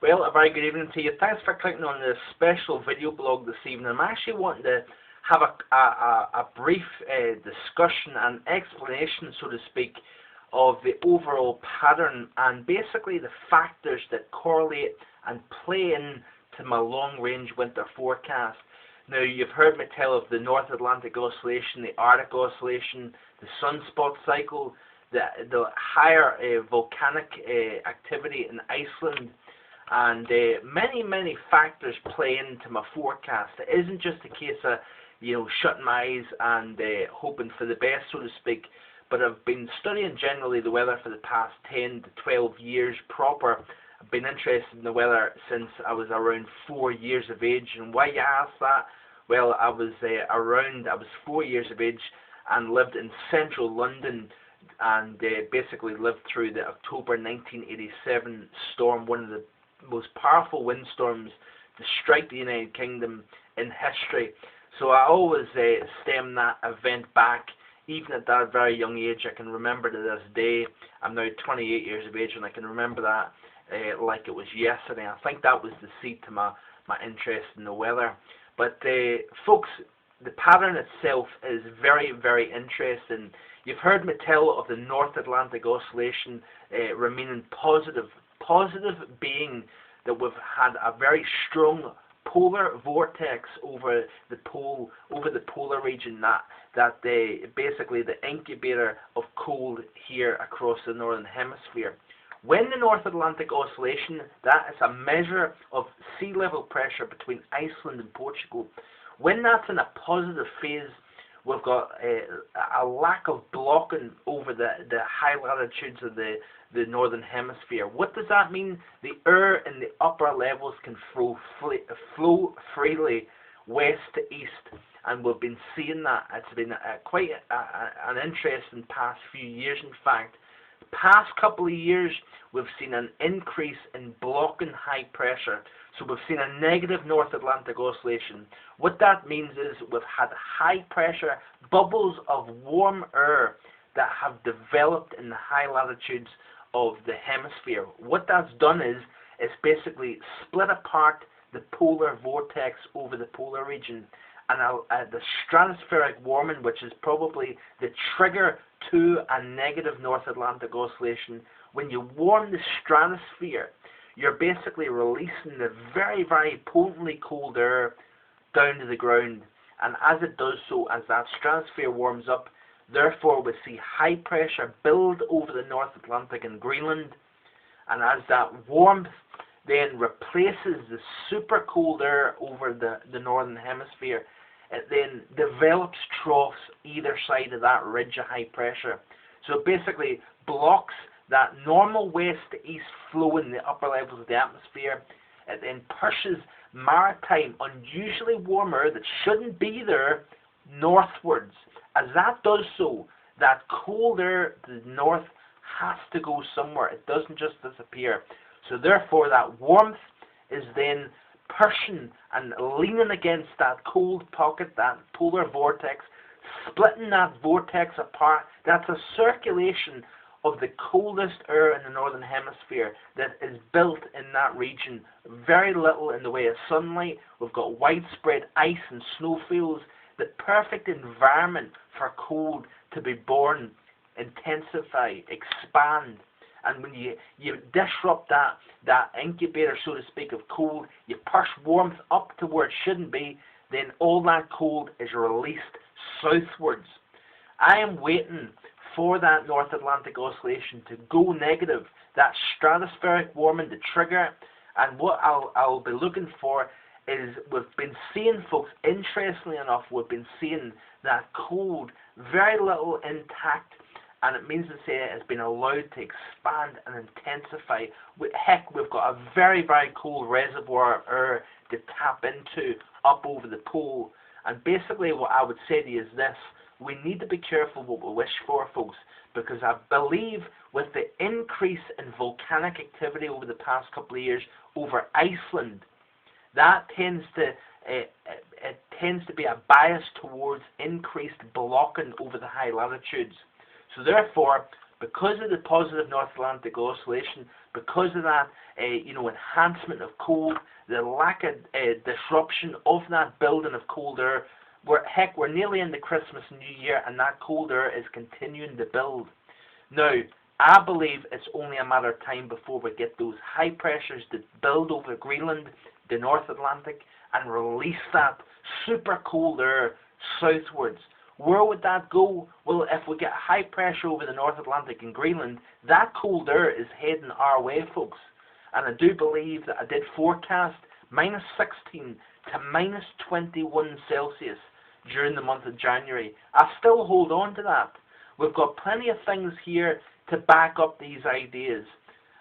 Well, a very good evening to you. Thanks for clicking on this special video blog this evening. I'm actually wanting to have a brief discussion and explanation, so to speak, of the overall pattern and basically the factors that correlate and play into my long-range winter forecast. Now, you've heard me tell of the North Atlantic Oscillation, the Arctic Oscillation, the sunspot cycle, the higher volcanic activity in Iceland, and many factors play into my forecast. It isn't just a case of shutting my eyes and hoping for the best, so to speak, but I've been studying generally the weather for the past 10 to 12 years proper. I've been interested in the weather since I was around 4 years of age. And why you ask that? Well, I was 4 years of age and lived in central London, and basically lived through the October 1987 storm, one of the most powerful windstorms to strike the United Kingdom in history. So I always stem that event back, even at that very young age. I can remember to this day. I'm now 28 years of age, and I can remember that like it was yesterday. I think that was the seed to my interest in the weather. But folks, the pattern itself is very interesting. You've heard me tell of the North Atlantic Oscillation remaining positive. Positive being that we've had a very strong polar vortex over the polar region, that basically the incubator of cold here across the northern hemisphere. When the North Atlantic Oscillation, that is a measure of sea level pressure between Iceland and Portugal, when that's in a positive phase, we've got a lack of blocking over the high latitudes of the northern hemisphere. What does that mean? The air in the upper levels can flow freely west to east, and we've been seeing that. It's been quite an interesting past few years. In fact, the past couple of years we've seen an increase in blocking high pressure. So we've seen a negative North Atlantic Oscillation. What that means is we've had high pressure bubbles of warm air that have developed in the high latitudes of the hemisphere. What that's done is it's basically split apart the polar vortex over the polar region, and the stratospheric warming, which is probably the trigger to a negative North Atlantic Oscillation. When you warm the stratosphere, you're basically releasing the very potently cold air down to the ground, and as it does so, as that stratosphere warms up, therefore we see high pressure build over the North Atlantic and Greenland, and as that warmth then replaces the super cold air over the northern hemisphere, it then develops troughs either side of that ridge of high pressure. So it basically blocks that normal west to east flow in the upper levels of the atmosphere. It then pushes maritime, unusually warm air that shouldn't be there northwards. As that does so, that cold air to the north has to go somewhere. It doesn't just disappear. So therefore that warmth is then pushing and leaning against that cold pocket, that polar vortex, splitting that vortex apart. That's a circulation of the coldest air in the northern hemisphere that is built in that region. Very little in the way of sunlight. We've got widespread ice and snowfields. The perfect environment for cold to be born, intensify, expand. And when you disrupt that incubator, so to speak, of cold, you push warmth up to where it shouldn't be, then all that cold is released southwards. I am waiting for that North Atlantic Oscillation to go negative, that stratospheric warming to trigger, and what I'll be looking for is, we've been seeing, folks, interestingly enough, we've been seeing that cold very little intact, and it means to say it has been allowed to expand and intensify. Heck, we've got a very cold reservoir of air to tap into up over the pole. And basically what I would say to you is this: we need to be careful what we wish for, folks, because I believe with the increase in volcanic activity over the past couple of years over Iceland, that tends to be a bias towards increased blocking over the high latitudes. So therefore, because of the positive North Atlantic oscillation, because of that enhancement of cold, the lack of disruption of that building of cold air. We're nearly into Christmas and New Year, and that cold air is continuing to build. Now, I believe it's only a matter of time before we get those high pressures that build over Greenland, the North Atlantic, and release that super cold air southwards. Where would that go? Well, if we get high pressure over the North Atlantic and Greenland, that cold air is heading our way, folks. And I do believe that I did forecast -16 to -21 Celsius during the month of January. I still hold on to that. We've got plenty of things here to back up these ideas.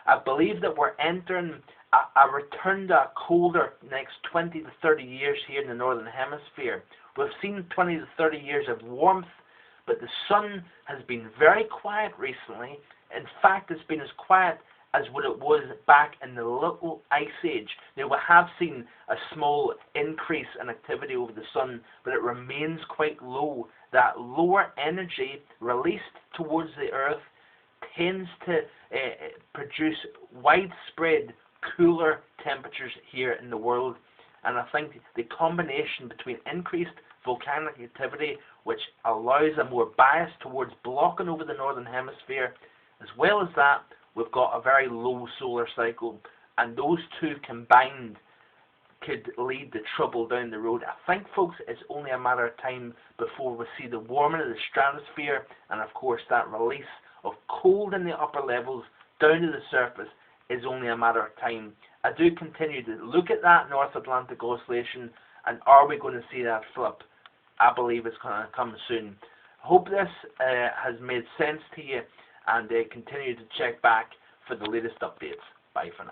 I believe that we're entering a return to a colder next 20 to 30 years here in the Northern Hemisphere. We've seen 20 to 30 years of warmth, but the sun has been very quiet recently. In fact, it's been as quiet as what it was back in the Little Ice Age. Now, we have seen a small increase in activity over the sun, but it remains quite low. That lower energy released towards the Earth tends to produce widespread cooler temperatures here in the world. And I think the combination between increased volcanic activity, which allows a more bias towards blocking over the Northern Hemisphere, as well as that, we've got a very low solar cycle, and those two combined could lead to trouble down the road. I think, folks, it's only a matter of time before we see the warming of the stratosphere, and of course that release of cold in the upper levels down to the surface is only a matter of time. I do continue to look at that North Atlantic oscillation, and are we going to see that flip? I believe it's going to come soon. I hope this has made sense to you, and continue to check back for the latest updates. Bye for now.